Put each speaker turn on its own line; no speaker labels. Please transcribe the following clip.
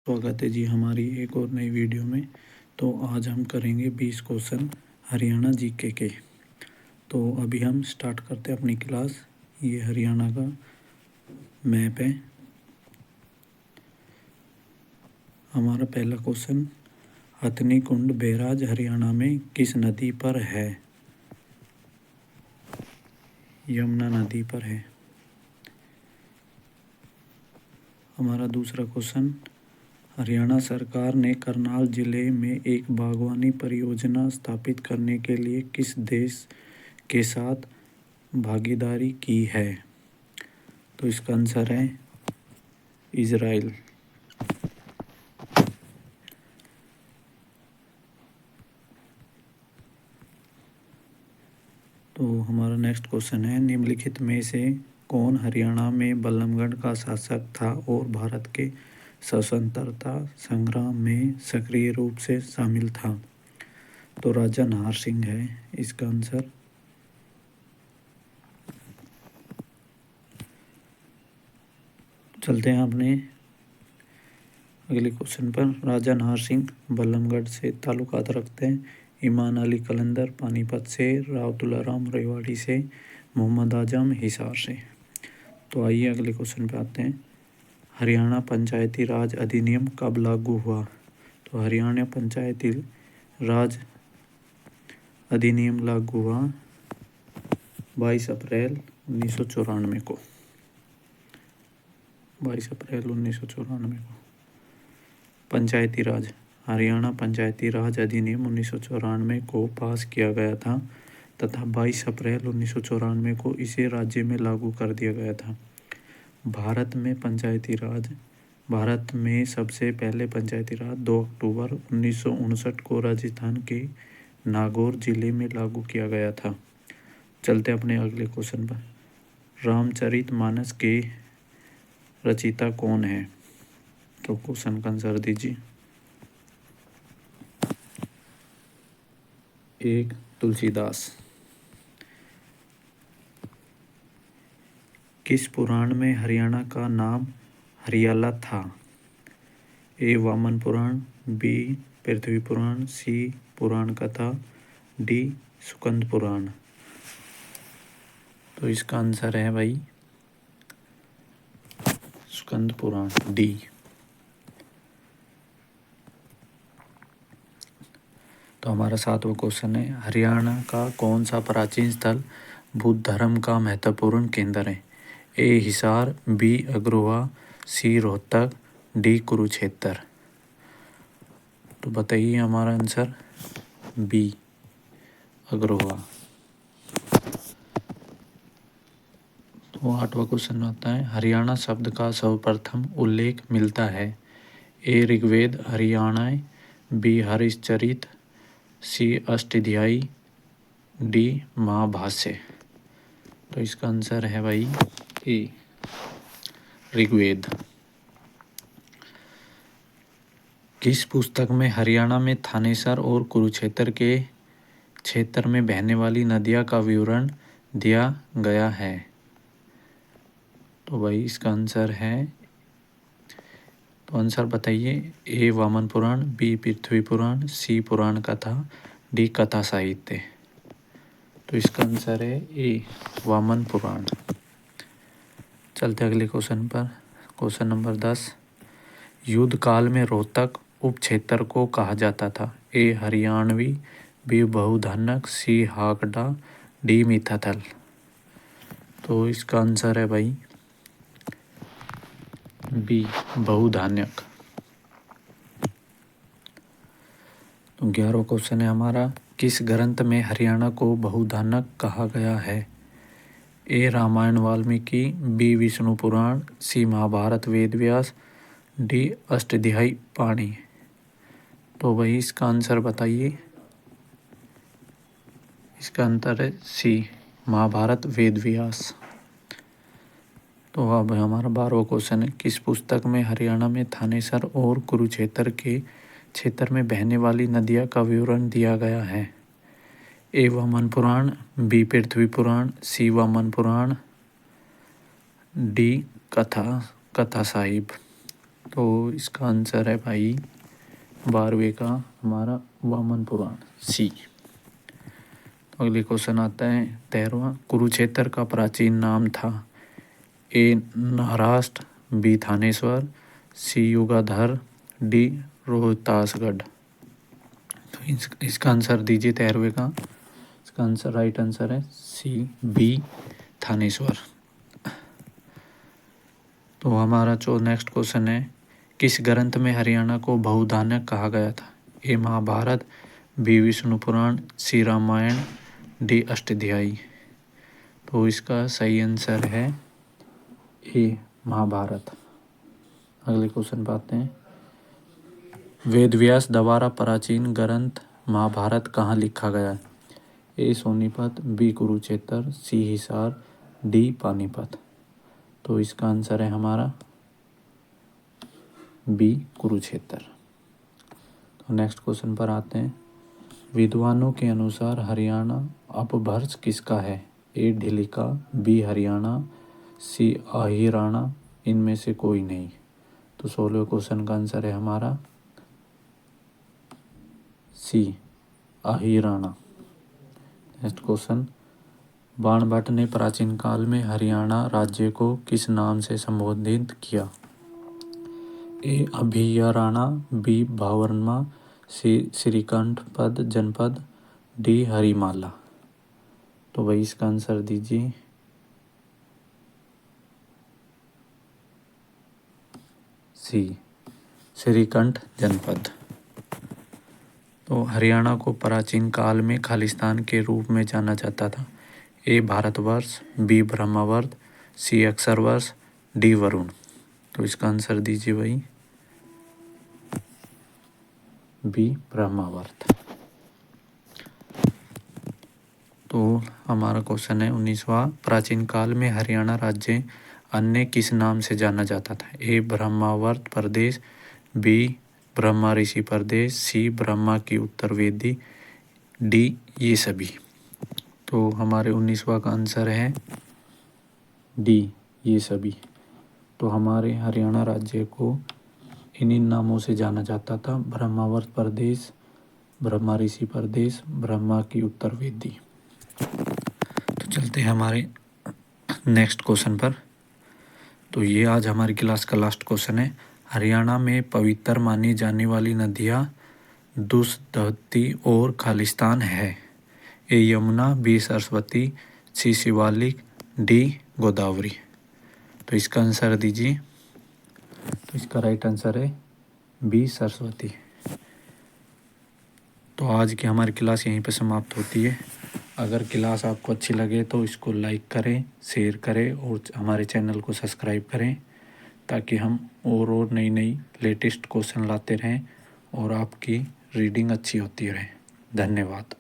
स्वागत है जी हमारी एक और नई वीडियो में। तो आज हम करेंगे 20 क्वेश्चन हरियाणा जीके के। तो अभी हम स्टार्ट करते हैं अपनी क्लास। ये हरियाणा का मैप है। हमारा पहला क्वेश्चन, हथनी कुंड बैराज हरियाणा में किस नदी पर है? यमुना नदी पर है। हमारा दूसरा क्वेश्चन, हरियाणा सरकार ने करनाल जिले में एक बागवानी परियोजना स्थापित करने के लिए किस देश के साथ भागीदारी की है? तो इसका आंसर है इजराइल। तो हमारा नेक्स्ट क्वेश्चन है, निम्नलिखित में से कौन हरियाणा में बल्लभगढ़ का शासक था और भारत के स्वतंत्रता संग्राम में सक्रिय रूप से शामिल था? तो राजा नाहर सिंह है इसका आंसर। चलते हैं अपने अगले क्वेश्चन पर। राजा नाहर सिंह बल्लभगढ़ से ताल्लुकात रखते हैं। इमाम अली कलंदर पानीपत से, राव तुलाराम रेवाड़ी से, मोहम्मद आजम हिसार से। तो आइए अगले क्वेश्चन पे आते हैं। हरियाणा पंचायती राज अधिनियम कब लागू हुआ? तो हरियाणा पंचायती राज अधिनियम लागू हुआ 22 अप्रैल 1994 को। 22 अप्रैल 1994 को पंचायती राज हरियाणा पंचायती राज अधिनियम 1994 को पास किया गया था तथा 22 अप्रैल 1994 को इसे राज्य में लागू कर दिया गया था। भारत में सबसे पहले पंचायती राज 2 अक्टूबर 1959 को राजस्थान के नागौर जिले में लागू किया गया था। चलते अपने अगले क्वेश्चन पर। रामचरितमानस के रचयिता कौन है? तो क्वेश्चन का आंसर दीजिए। 1 तुलसीदास। किस पुराण में हरियाणा का नाम हरियाला था? ए वामन पुराण, बी पृथ्वी पुराण, सी पुराण कथा, डी सुकंद पुराण। तो इसका आंसर है भाई सुकंद पुराण, डी। तो हमारा 7वां क्वेश्चन है, हरियाणा का कौन सा प्राचीन स्थल बुद्ध धर्म का महत्वपूर्ण केंद्र है? ए हिसार, बी अग्रोहा, सी रोहतक, डी कुरुक्षेत्र। तो बताइए हमारा आंसर बी अग्रोहा। तो 8वां क्वेश्चन आता है, हरियाणा शब्द का सर्वप्रथम उल्लेख मिलता है? ए ऋग्वेद हरियाणाय, बी हरिश्चरित, सी अष्टाध्यायी, डी महाभाष्य। तो इसका आंसर है भाई ए ऋग्वेद। किस पुस्तक में हरियाणा में थानेसर और कुरुक्षेत्र के क्षेत्र में बहने वाली नदियां का विवरण दिया गया है? तो भाई इसका आंसर है, तो आंसर बताइए। ए वामन पुराण, बी पृथ्वी पुराण, सी पुराण कथा, डी कथा साहित्य। तो इसका आंसर है ए वामन पुराण। चलते अगले क्वेश्चन पर। क्वेश्चन नंबर 10, युद्ध काल में रोहतक उप क्षेत्र को कहा जाता था? ए हरियाणवी, बी बहुधानक, सी हाकड़ा, डी मिथाथल। तो इसका आंसर है भाई बी बहुधान्यक। तो 11वां क्वेश्चन है हमारा, किस ग्रंथ में हरियाणा को बहुधानक कहा गया है? ए रामायण वाल्मीकि, बी विष्णु पुराण, सी महाभारत वेद व्यास, डी अष्टाध्यायी पाणी। तो भाई इसका आंसर बताइए। इसका आंसर है सी महाभारत वेद व्यास। तो अब हमारा 12वां क्वेश्चन है, किस पुस्तक में हरियाणा में थानेसर और कुरुक्षेत्र के क्षेत्र में बहने वाली नदियां का विवरण दिया गया है? ए वामन पुराण, बी पृथ्वी पुराण, सी वामन पुराण, डी कथा साहिब। तो इसका आंसर है भाई 12वें का हमारा वामन पुराण सी। तो अगले क्वेश्चन आता है 13वां। कुरुक्षेत्र का प्राचीन नाम था ए महाराष्ट्र, बी थानेश्वर, सी युगाधर, डी रोहतासगढ़। तो इसका आंसर दीजिए 13वें का। इसका आंसर राइट आंसर है सी बी थानेश्वर। तो हमारा जो नेक्स्ट क्वेश्चन है, किस ग्रंथ में हरियाणा को बहुधान्य कहा गया था? ए महाभारत, बी विष्णु पुराण, सी रामायण, डी अष्टध्यायी। तो इसका सही आंसर है ए महाभारत। अगले क्वेश्चन पे आते हैं। वेद व्यास द्वारा प्राचीन ग्रंथ महाभारत कहाँ लिखा गया? ए सोनीपत, बी कुरुक्षेत्र, सी हिसार, डी पानीपत। तो इसका आंसर है हमारा बी कुरुक्षेत्र। तो नेक्स्ट क्वेश्चन पर आते हैं। विद्वानों के अनुसार हरियाणा अपभ्रंश किसका है? ए ढिलिका, बी हरियाणा, सी अहिराणा, इनमें से कोई नहीं। तो 16वें क्वेश्चन का आंसर है हमारा C Ahirana. Next question. Banabhatta ने प्राचीन काल में हरियाणा राज्य को किस नाम से संबोधित किया? ए अभियाराणा, बी भावरमा, सी श्रीकंठपद जनपद, डी हरिमाला। तो भाई इसका आंसर दीजिए सी श्रीकंठ जनपद। तो हरियाणा को प्राचीन काल में खालिस्तान के रूप में जाना जाता था। ए भारतवर्ष, बी ब्रह्मावर्त, सी अक्षरवर्ष, डी वरुण। तो इसका आंसर दीजिए भाई बी ब्रह्मावर्त। तो हमारा क्वेश्चन है 19वां। प्राचीन काल में हरियाणा राज्य अन्य किस नाम से जाना जाता था? ए ब्रह्मावर्त प्रदेश, बी ब्रह्मा ऋषि प्रदेश, सी ब्रह्मा की उत्तर वेदी, डी ये सभी। तो हमारे 19वां का आंसर है डी ये सभी। तो हमारे हरियाणा राज्य को इन्हीं नामों से जाना जाता था, ब्रह्मावर्त प्रदेश, ब्रह्मा ऋषि प्रदेश, ब्रह्मा की उत्तर वेदी। तो चलते हैं हमारे नेक्स्ट क्वेश्चन पर। तो ये आज हमारी क्लास का लास्ट क्वेश्चन है। हरियाणा में पवित्र मानी जाने वाली नदियाँ दुष्दती और खालिस्तान है। ए यमुना, बी सरस्वती, सी शिवालिक, डी गोदावरी। तो इसका आंसर दीजिए। तो इसका राइट आंसर है बी सरस्वती। तो आज की हमारी क्लास यहीं पर समाप्त होती है। अगर क्लास आपको अच्छी लगे तो इसको लाइक करें, शेयर करें और हमारे चैनल को सब्सक्राइब करें, ताकि हम और नई नई लेटेस्ट क्वेश्चन लाते रहें और आपकी रीडिंग अच्छी होती रहे। धन्यवाद।